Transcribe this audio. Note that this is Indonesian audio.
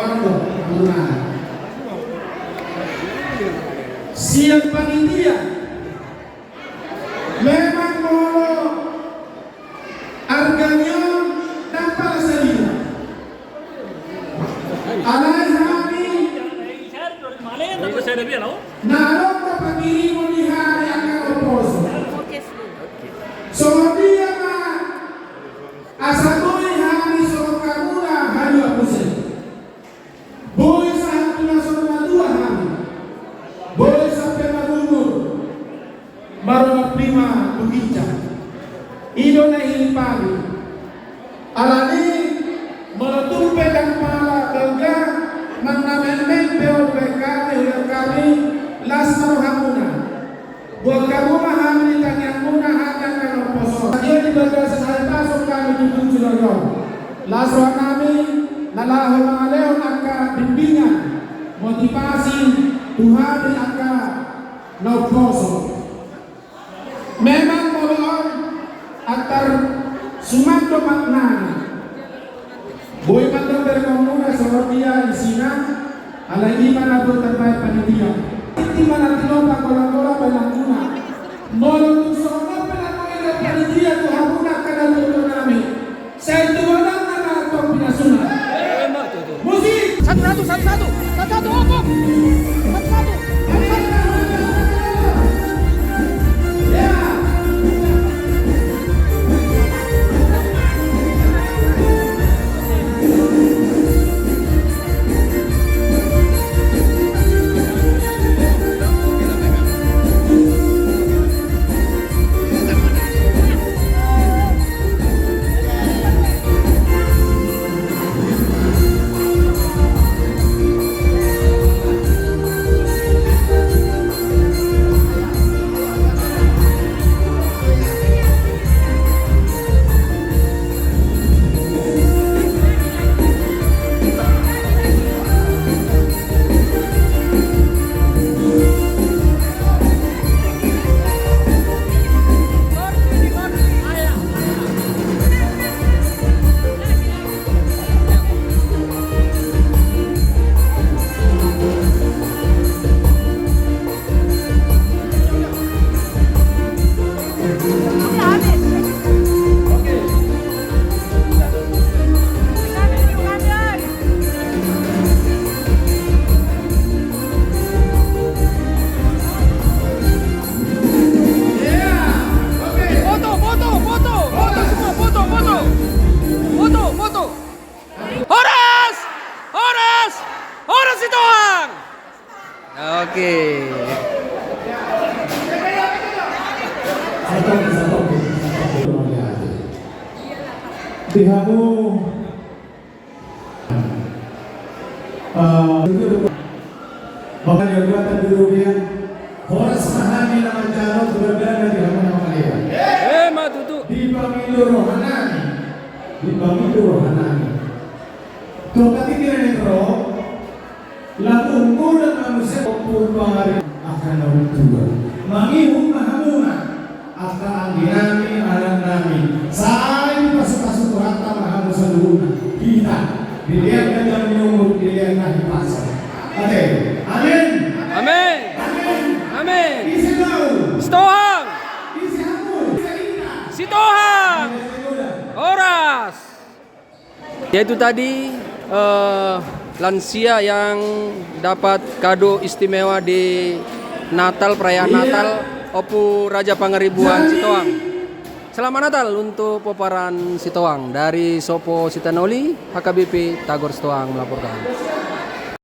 pondok Luna. Siang panitia memang mau harganya dapat saja. Alai kami narok kapagiri mo ni hari akan oposo. So dia asamoy hari so kamura hari apuse. Boy sa hatuna so dua hari. Boy sampai magugur. Marunong prima bugija. Ido na hilipari. Alani menutupi dan pala belga menamenmen POPKB kami las maruhamuna. Buat kamu mahami tanyang muna hanya kalau poso. Dia di belga sesali pasok kami duduk Julayo. Las kami nalaho mga leon angka bimbingan motivasi Tuhan angka no poso. Memang mohon antar sumando maknanya. Boy mandang dari komuna sortia di sini, alai di mana berterbaik panitia. Di mana tinopa kola-kola belanguna. Molong sono pelangkola panitia tu hamuna kada luto nami. Saya tuwanan na atong pinasuna. Musik. Satu-satu, satu-satu, satu-satu, opok. Satu-satu. Horas itu Bang. Oke. Dihamu bahkan yang buatan dunia horas mahami nama jaro berbeda di hamu nama kalian. Matutu. Di pamilu rohanani, di pamilu rohanani. Tuh kati kira roh, lalu muda manusia purwari akan tua. Mangihum mahamuna akan angginami alam nami. Saya pasuk-pasuk rata mahamu seluruhnya. Kita dilihat dengan menyumbut dilihat nahi pasar. Oke, amin. Amin. Amin. Amin. Isi tahu. Sitohang. Isi hamu. Sitohang. Horas. Yaitu tadi lansia yang dapat kado istimewa di Natal, perayaan Natal Opu Raja Pangaribuan Sitohang. Selamat Natal untuk Poparan Sitohang dari Sopo Sitanoli, HKBP Tagor Sitohang melaporkan.